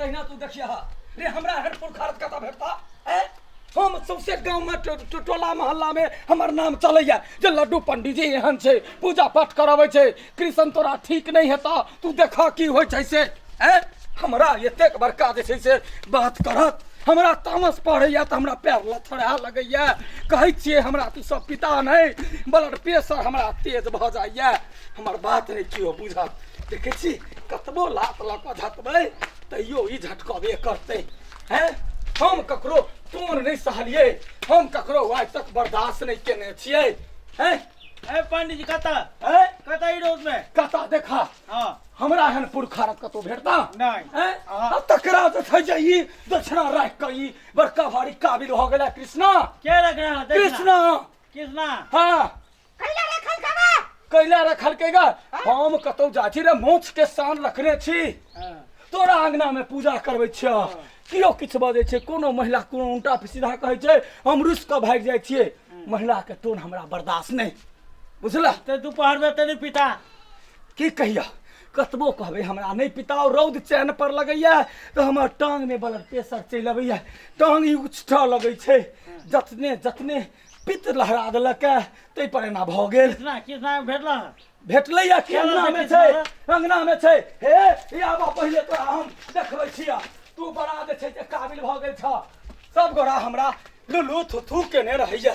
तहिना तू देखिया रे हमरा हर पुरखारत कता भेटता हैं हम सबसे गांव में टोला मोहल्ला में हमर नाम चलैया जे लड्डू पंडित जी एहन छै पूजा पाठ कराबै छै कृष्ण तोरा ठीक नहीं हेता तू देखा की होय छै से हैं हमरा एतेक बड़का जे छै से बात करत हमरा तामस पड़ैया त हमरा पैर लथड़ा लगैया कहै छियै हमरा तू सब पिता नहीं ब्लड प्रेशर हमरा तेज भ जाइया हमर बात नहीं कियो बुझत देखै छी कतबो लात ल क झटबै तैयो ई झटकबे करतै हैं हम ककरो टोन नहीं सहलिए हम ककरो आज तक बर्दाश्त नहीं केने छियै हैं ए पंडित जी कता हैं कता ई रोज में कता देखा हां हमरा हन पुरखारत कतो भेटता नहीं हैं अब तकरा त छै जे ई दक्षिणा राख के ई बड़का भारी काबिल हो गेला कृष्णा के रखना कृष्णा कृष्णा हां कैला रखल के गा हम कतौ जा छी रे मोछ के सान रखने छी तोरा अंगना में पूजा करबै छियै कियो किछ बजै छै कोनो महिला कोनो उल्टा सीधा कहै छै हम रुस के भाग जाइ छियै महिला के टोन हमरा बर्दाश्त नहीं बुझला ते दोपहर में तनी पिता की कहिया कतबो कहबै हमरा नहीं पिता रौद चैन पर लगैया तो हमर टांग में ब्लड प्रेशर चलि अबैया टांग ही उछटा लगै छै जतने जतने पित्त लहरा देलक तै पर एना भ गेल कृष्णा कृष्णा भेटला भेटलैया कि अंगना में छै अंगना में छै हे ई आबा पहिले तोरा हम देखबै छिया तू बड़ा जे छै जे काबिल भ गेल छ सब गोरा हमरा लुलु थुथु केने रहैया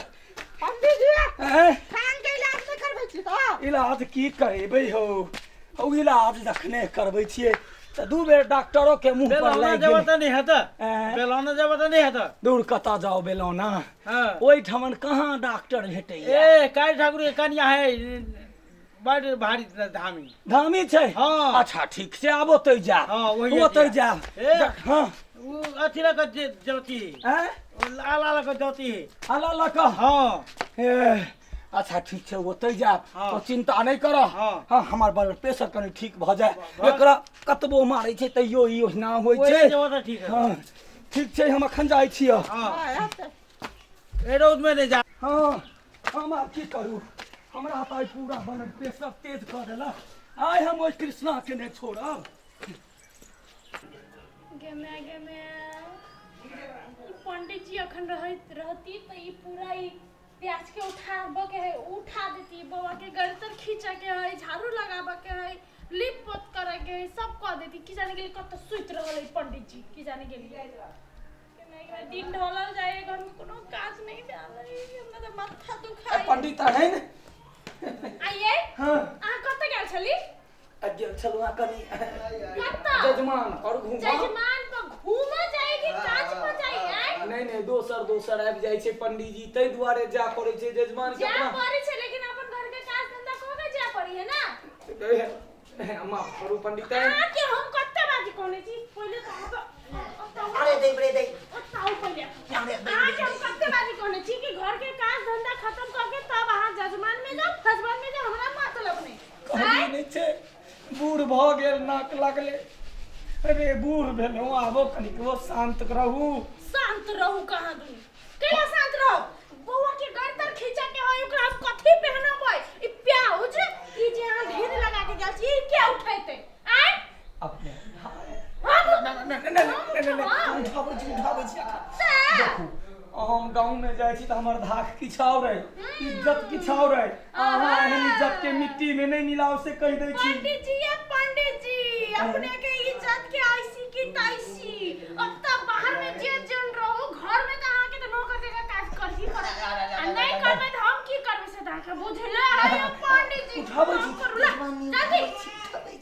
पंडित जी हैं कान के इलाज नहीं करबै छी त इलाज की करेबै हो ओ इलाज जखने करबै छियै त दू बेर डॉक्टरो के मुंह पर बेलौना लागि जब गेल त नहीं हेता बेलौना जब त नहीं हेता दूर कता जाओ बेलौना हां ओइ ठमन कहाँ डॉक्टर भेटैया ए काई ठाकुर के कन्या है बड़ भारी धामी धामी छै हाँ। अच्छा ठीक से आबो तै जा हाँ, वही ओतै जा। जा ए। हां वो अथी लग जोती हैं आला लग जोती हला लक हां ए अच्छा ठीक छै ओतै जा हाँ। तो चिंता नहीं कर हाँ। हां हमर ब्लड प्रेशर कनी ठीक भ जाए एकरा कतबो मारै छै तैयो ई योजना होय छै ओए जब त ठीक है हां ठीक छै हम अखन जाइ छियै हां ए रोज में नहीं जा हां हम आब की करू हमरा त आइ पूरा ब्लड प्रेशर तेज कर देला आइ हम ओइ कृष्णा के नहीं छोड़ब गेमे पंडित जी अखन रहती तो ये पूरा ही प्याज के उठा देती बउआ के गर्दन खींचा के है झाड़ू लगाबा के है लिप पोत करे के है सब कह देती की जाने के लिए कत सुत रहल है पंडित जी की जाने के लिए दिन ढलल जाए घर में कोनो काज नहीं भेल हमरा त माथा दुखाई पंडित है न आइए हां आ कत गेल छली अगे चलवा कनी कत जजमान पर घूमा जजमान पर घूमा जाएगी काज पर जाए नहीं नहीं दोसर आबि जाइ छै पंडित जी तै दुआरे जा पड़ै छै जजमान के जा अपना पड़ी छै लेकिन अपन घर के काज धंधा को के जा पड़ी है ना माफ करू पंडित आ के हम कत्ते बाजी कोने छी पहिले तो अरे दे दे ताऊ पहिले आ के हम कत्ते बाजी कोने छी कि घर के काज धंधा खत्म करके तब आहा जजमान में जाओ हसबैंड में जाओ हमरा मतलब नहीं कहली नहीं छै बूढ़ भ गेल नाक लगले अरे बूढ़ भेलौ आबो कनिको शांत रहू कहां दू केला शांत रहो बउआ के गर्दन खींचा के होय ओकरा हम कथि पहनबै ई प्याज ई जे अहाँ ढेर लगा के गेल छी ई क्या उठैते आय अपने हम उठाबै छी देखू हम गाँव में जाइ छी त हमर धाक किछाव रहे इज्जत किछाव रहे अहाँ एहन इज्जत के मिट्टी में नहीं मिलाओ से कह दै छी पंडित जी अपने के इज्जत के आईसी की ताईसी अब तक बाहर में जे जन रहो घर में त अहाँ के त नौकर जगह काज कर ही पड़ा आ नहीं करबे त हम की करबे से ढाका बुझले है पंडित जी उठाबै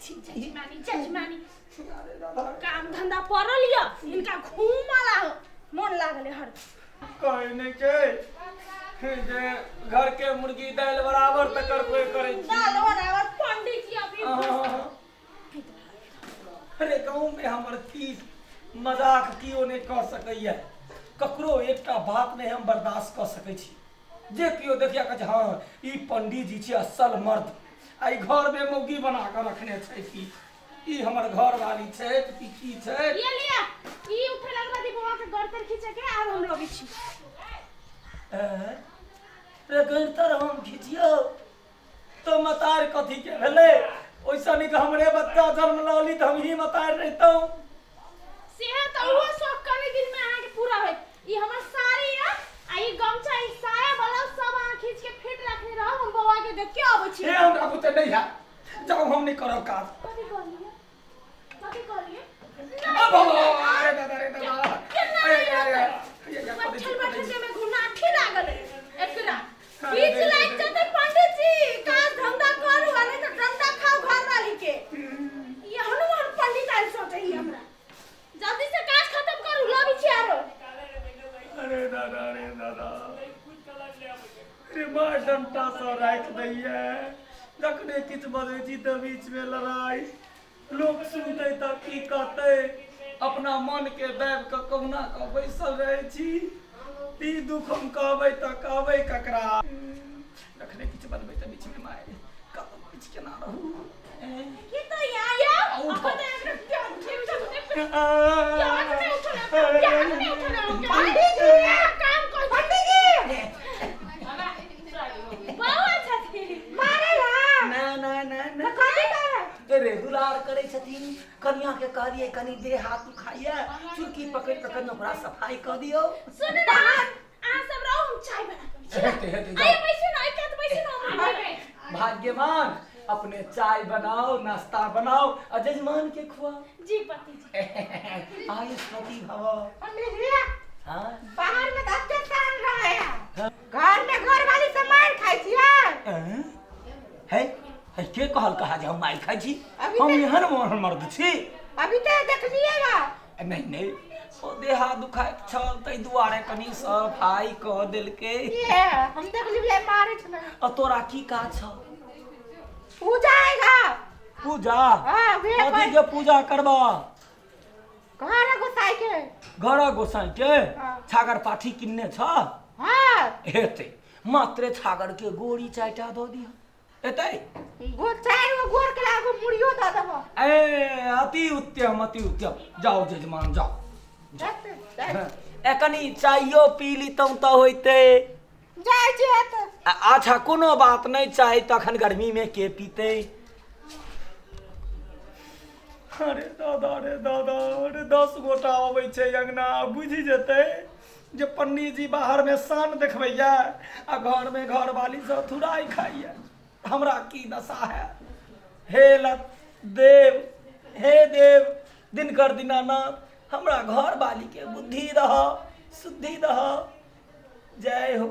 छी जल्दी जजमानी काम धंधा पड़ल या इनका घूमला मन लागले हर कहे नहीं के जे घर के मुर्गी दाल बराबर त करबे करे छी दाल बराबर पंडित जी अभी अरे गाँव में हमर की मजाक कियो नहीं कर सकैया ककरो एकटा बात नहीं हम बर्दाश्त कर सकै छी जे कियो देखिया कहे हाँ ई पंडित जी छी असल मर्द आई घर में मौगी बना के रखने छै की ई हमर घर वाली छै की छै ये लिया ई उठे लगला दी बउआ के गर्दन खींचे के आब हम लोग छी रे गर्दन हम खींचियो तो मतार कथी के भेले ओइसा नहीं हमरे बच्चा जन्म लौली त हम ही मतार रहतौ नहीं करो काज कथी कहलिए अब अरे दादा बच्चल बच्चल में घुना आखी लागल एकरा बीच लाग जाते पंडित जी काज धंधा करू वाले तो डंडा खाओ घर वाली के ये हनुमान पंडित आइल सोचे ही हमरा जल्दी से काज खत्म करू लबी छियारो अरे दादा अरे मार डंडा सा राख दैया जखने किछ बजे छी त बीच में लड़ाई लोग सुनते त की कहते अपना मन के दाब के कहुना का बैसल रहे छी ती दुख हम कहबै त कहबै ककरा जखने किछ बनबै त बीच में मार कब किछ केना रहू की तो या अब तो एकरा क्या पंडित जी काम कर पंडित जी बाबा छथि मारे ना कथी करे रे दुलार करे छथिन कन्या के कहलिए कनी देह हाथ उखाइए चुरकी पकड़ के कन्या ओकरा सफाई क दियो सुन ना आ सब रहो हम चाय बना आइए पैसे ना क्या तो पैसे ना भाग्यवान अपने चाय बनाओ नाश्ता बनाओ और जजमान के खुआओ जी पति जी आयुष्मती भव पंडित जी हाँ बाहर में तो अत्याचार रहे हैं घर में घर वाली से मार खाई छियै है के कहल कहा जे हम मार खाई छी अभी हम तो- एहन मोहन मर्द छी अभी तो देखलिएगा नहीं ओ देहा दुखाइत छल तै दुआरे कनी सफाई क देलके ये हम देखलिए मारे छले आ तोरा की काज छ पूजा आएगा पूजा हां वे कथी के पूजा करबा घर गोसाई के घर गोसाई के हाँ। छागर पाठी किन्ने छ हां हेते मात्र छागर के गोरी चाटा दो दिया एतै चार गो गोर के लागो मुड़ियो द देबो ए अति उत्तम जाओ जजमान जाओ एकनी चाइयो पी लीतौ त होइते जाय छै त अच्छा कोनो बात नहीं चाहे तखन गर्मी में के पीते अरे दादा रे 10 गोटा आबै छै अंगना बुझि जेतै जे पंडित जी बाहर में शान देखबैया आ घर में घर वाली सब थुराई खाइया हमरा की दशा है हे देव हे देव दिनकर दीनानाथ हमरा घर वाली के बुद्धि रह शुद्धि रह जय हो।